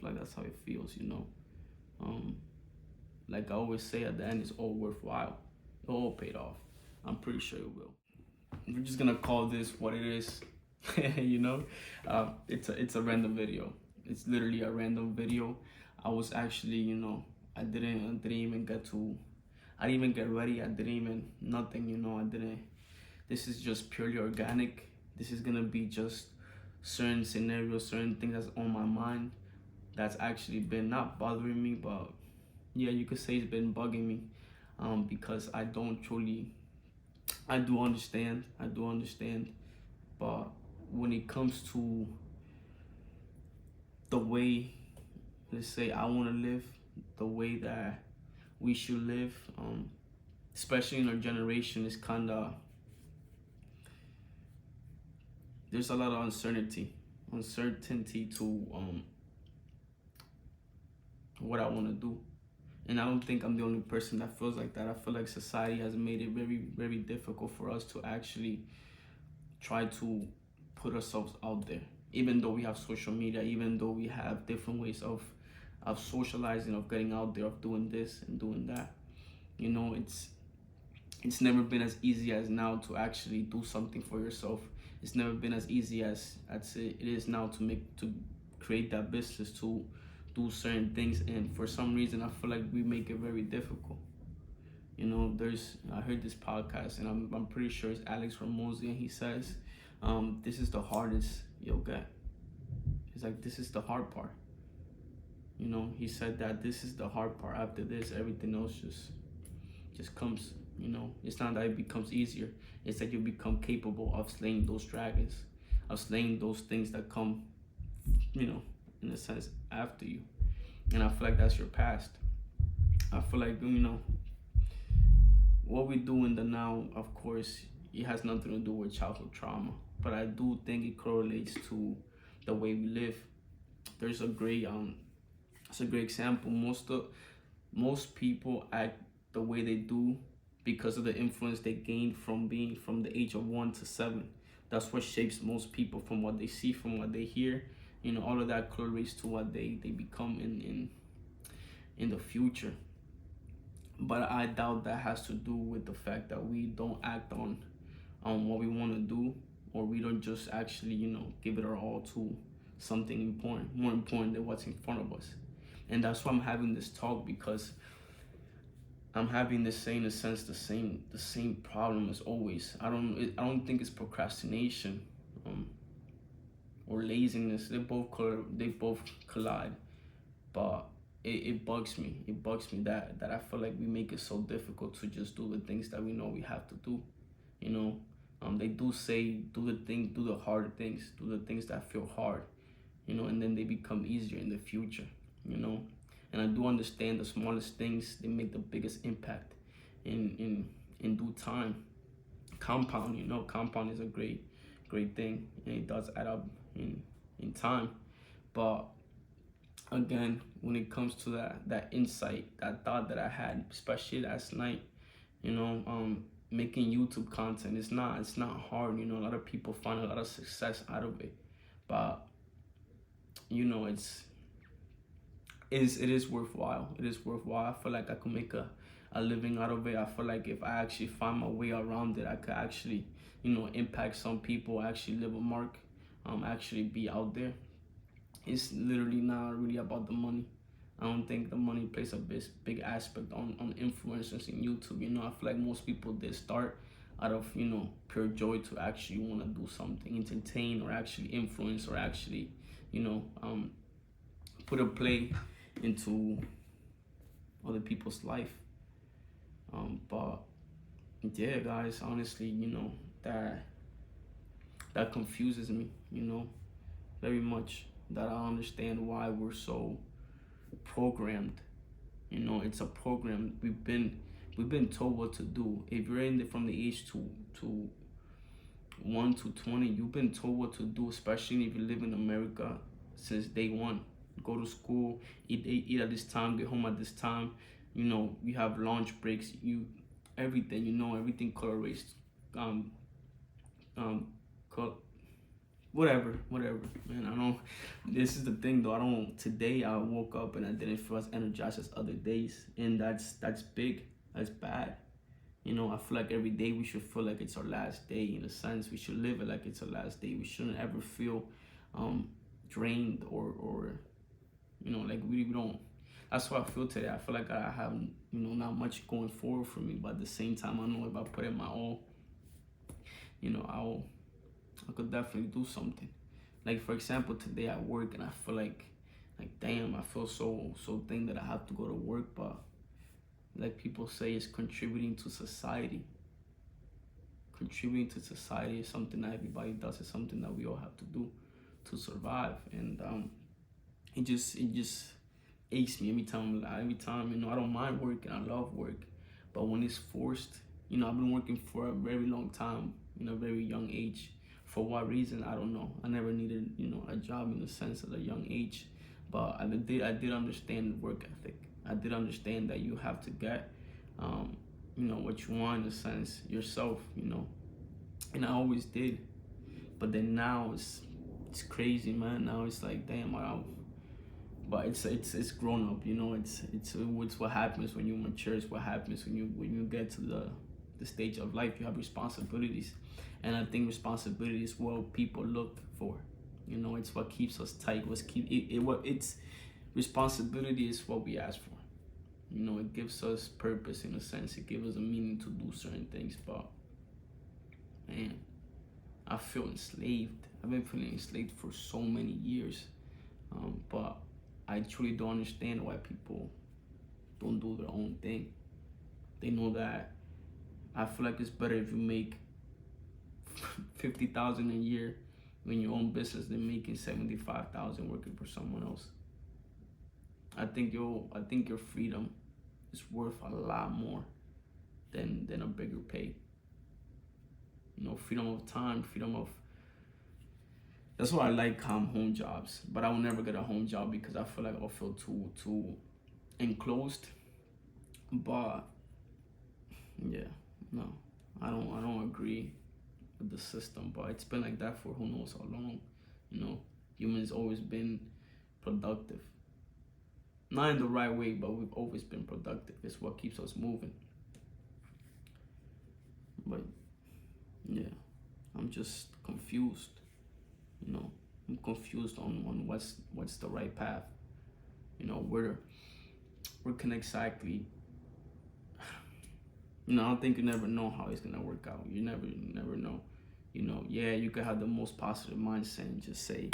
feel like that's how it feels, you know. Like I always say, at the end, it's all worthwhile. It all paid off. I'm pretty sure it will. We're just gonna call this what it is. You know, it's a random video. It's literally a random video. I was actually, you know, I didn't even get to, I didn't even get ready. I didn't even nothing. You know, I didn't. This is just purely organic. This is gonna be just certain scenarios, certain things that's on my mind that's actually been not bothering me, but yeah, you could say it's been bugging me, because I don't truly, I do understand, but when it comes to the way, let's say, I want to live, the way that we should live, especially in our generation, is kind of, there's a lot of uncertainty to what I want to do. And I don't think I'm the only person that feels like that. I feel like society has made it very, very difficult for us to actually try to put ourselves out there. Even though we have social media, even though we have different ways of socializing, of getting out there, of doing this and doing that. You know, it's never been as easy as now to actually do something for yourself. It's never been as easy as I'd say it is now to create that business, to do certain things, and for some reason I feel like we make it very difficult. You know, I heard this podcast, and I'm pretty sure it's Alex Ramosi, and he says, this is the hardest you'll get. He's like, this is the hard part. You know, he said that this is the hard part. After this, everything else just comes. You know, it's not that it becomes easier. It's that you become capable of slaying those dragons, of slaying those things that come, you know, in a sense, after you. And I feel like that's your past. I feel like, you know, what we do in the now, of course, it has nothing to do with childhood trauma, but I do think it correlates to the way we live. There's a great it's a great example. Most people act the way they do because of the influence they gained from being from the age of 1 to 7. That's what shapes most people, from what they see, from what they hear. You know, all of that correlates to what they become in the future. But I doubt that has to do with the fact that we don't act on what we want to do, or we don't just actually, you know, give it our all to something important, more important than what's in front of us. And that's why I'm having this talk, because I'm having the same, in a sense, the same problem as always. I don't think it's procrastination or laziness. They both collide, but it bugs me. It bugs me that I feel like we make it so difficult to just do the things that we know we have to do. You know, they do say do the hard things, do the things that feel hard. You know, and then they become easier in the future. You know, and I do understand the smallest things, they make the biggest impact in due time. Compound, you know, compound is a great thing, and it does add up in time. But again, when it comes to that insight, that thought that I had, especially last night, you know, making YouTube content, it's not hard. You know, a lot of people find a lot of success out of it, but you know, it is worthwhile. It is worthwhile. I feel like I could make a living out of it. I feel like if I actually find my way around it, I could actually, you know, impact some people, actually leave a mark, actually be out there. It's literally not really about the money. I don't think the money plays a big aspect on influencers in YouTube. You know, I feel like most people did start out of, you know, pure joy to actually want to do something, entertain, or actually influence, or actually, you know, put a play into other people's life. But yeah, guys, honestly, you know, that confuses me, you know, very much. That I understand why we're so programmed. You know, it's a program. We've been told what to do. If you're from the age to 1 to 20, you've been told what to do, especially if you live in America, since day one. Go to school, eat at this time, get home at this time. You know, you have lunch breaks, everything, you know, everything correlates, whatever, man. I don't. This is the thing, though. I don't. Today I woke up and I didn't feel as energized as other days, and that's big. That's bad. I feel like every day we should feel like it's our last day. In a sense, we should live it like it's our last day. We shouldn't ever feel drained or like we don't. That's what I feel today. I feel like I have not much going forward for me, but at the same time, I know if I put in my all, I could definitely do something. Like for example, today I work and I feel like damn, I feel so thing that I have to go to work, but like people say, it's contributing to society. Contributing to society is something that everybody does. It's something that we all have to do to survive, and it just aches me every time. Every time, I don't mind working. I love work, but when it's forced, I've been working for a very long time, a very young age. For what reason, I don't know. I never needed, a job in the sense at a young age, but I did understand work ethic. I did understand that you have to get, what you want in a sense yourself, and I always did. But then now it's crazy, man. Now it's like, damn, but it's grown up, it's what happens when you mature. It's what happens when you get to the stage of life. You have responsibilities, and I think responsibility is what people look for. It's what keeps us tight. It's responsibility is what we ask for. It gives us purpose in a sense. It gives us a meaning to do certain things. But man, I feel enslaved. I've been feeling enslaved for so many years. But I truly don't understand why people don't do their own thing. They know that I feel like it's better if you make 50,000 a year in your own business than making 75,000 working for someone else. I think your freedom is worth a lot more than a bigger pay. Freedom of time, freedom of. That's why I like home jobs, but I will never get a home job because I feel like I'll feel too enclosed. But yeah, no, I don't agree with the system. But it's been like that for who knows how long. Humans always been productive. Not in the right way, but we've always been productive. It's what keeps us moving. But yeah, I'm just confused. I'm confused on what's the right path. Where can exactly. I don't think you never know how it's gonna work out. You never know. Yeah, you could have the most positive mindset and just say,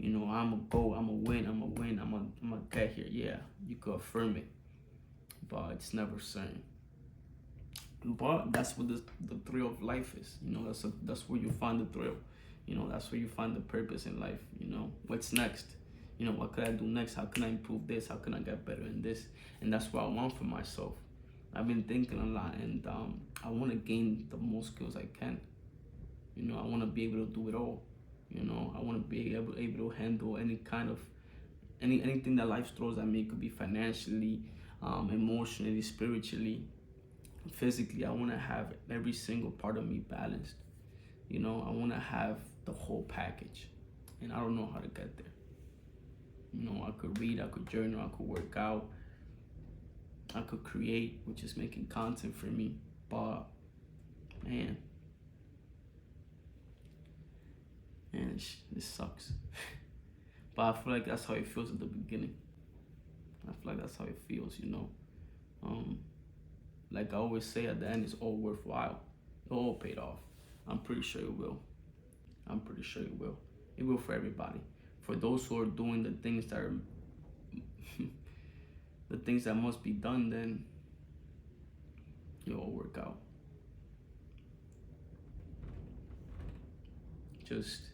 I'm a go, I'm a win, I'm a get here. Yeah, you could affirm it, but it's never certain. But that's what the thrill of life is. That's where you find the thrill. That's where you find the purpose in life. What's next? What could I do next? How can I improve this? How can I get better in this? And that's what I want for myself. I've been thinking a lot, and I want to gain the most skills I can. I want to be able to do it all. I want to be able to handle any kind of anything that life throws at me. It could be financially, emotionally, spiritually, physically. I want to have every single part of me balanced. I want to have the whole package, and I don't know how to get there. I could read, I could journal, I could work out, I could create, which is making content for me. But man, this sucks. But I feel like that's how it feels at the beginning. I feel like that's how it feels. Like I always say, at the end, it's all worthwhile. It all paid off. I'm pretty sure it will. I'm pretty sure it will. It will for everybody. For those who are doing the things that are the things that must be done, then it'll all work out. It's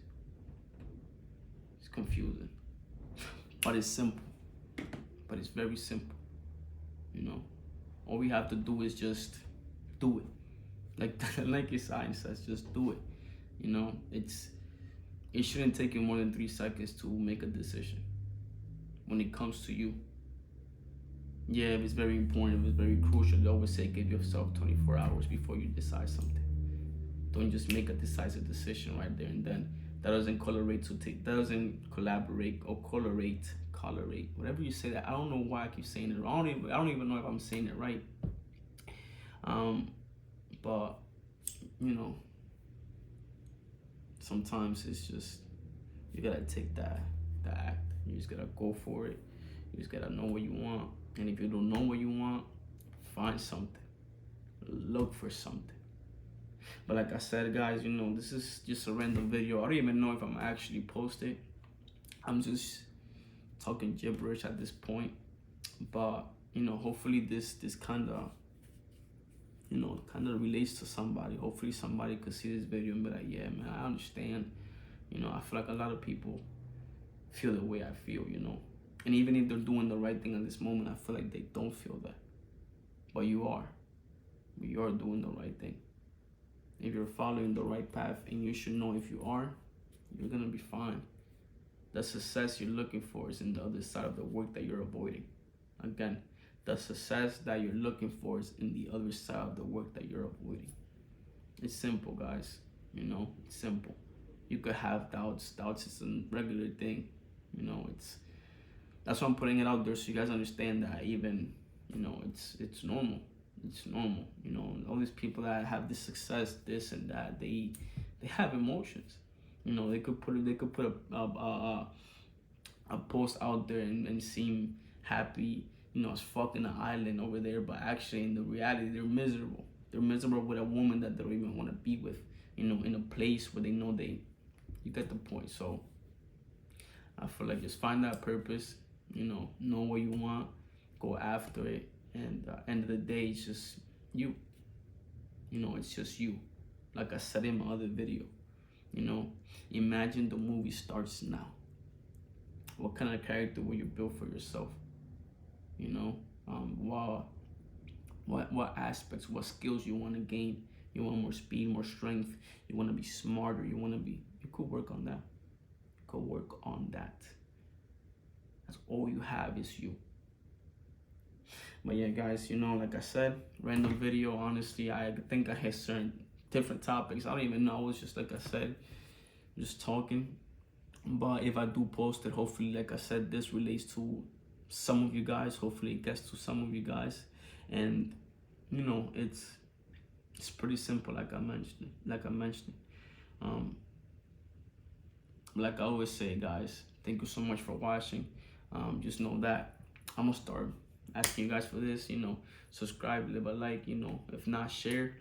confusing. But it's simple. But it's very simple. All we have to do is just do it. Like your sign says, just do it. It shouldn't take you more than 3 seconds to make a decision when it comes to you. Yeah, if it's very important, if it's very crucial, they always say give yourself 24 hours before you decide something. Don't just make a decisive decision right there and then. that doesn't that doesn't collaborate or colorate, whatever you say that. I don't know why I keep saying it. I don't even know if I'm saying it right. But you know, sometimes it's just, you gotta take that act. You just gotta go for it. You just gotta know what you want. And if you don't know what you want, find something. Look for something. But like I said, guys, you know, this is just a random video. I don't even know if I'm actually posted. I'm just talking gibberish at this point. But you know, hopefully this kind of, you know, kind of relates to somebody. Hopefully somebody could see this video and be like, yeah, man, I understand. You know, I feel like a lot of people feel the way I feel, you know. And even if they're doing the right thing at this moment, I feel like they don't feel that. But you are. You are doing the right thing. If you're following the right path, and you should know if you are, you're gonna be fine. The success you're looking for is in the other side of the work that you're avoiding. Again, the success that you're looking for is in the other side of the work that you're avoiding. It's simple, guys. You know, it's simple. You could have doubts. Doubts is a regular thing. You know, that's why I'm putting it out there, so you guys understand that even, you know, it's normal. It's normal. You know, all these people that have this success, this and that, they have emotions. You know, they could put a post out there and seem happy, you know, as fuck in an island over there, but actually in the reality they're miserable. They're miserable with a woman that they don't even want to be with, you know, in a place where they know you get the point. So I feel like just find that purpose, you know what you want, go after it, and end of the day, it's just you. You know, it's just you. Like I said in my other video, you know, imagine the movie starts now. What kind of character will you build for yourself? You know, what aspects, what skills you want to gain? You want more speed, more strength. You want to be smarter. You could work on that. You could work on that. That's all you have is you. But yeah, guys, you know, like I said, random video. Honestly, I think I had certain different topics. I don't even know. I was just, like I said, just talking. But if I do post it, hopefully, like I said, this relates to some of you guys. Hopefully it gets to some of you guys. And you know, it's pretty simple, like I mentioned. Like I always say, guys, thank you so much for watching. Just know that I'm gonna start asking you guys for this, you know, subscribe, leave a like, you know, if not, share.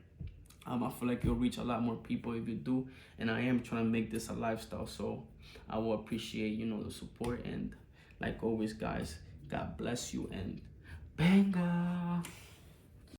I feel like you'll reach a lot more people if you do, and I am trying to make this a lifestyle, so I will appreciate, you know, the support. And like always, guys, God bless you, and banga.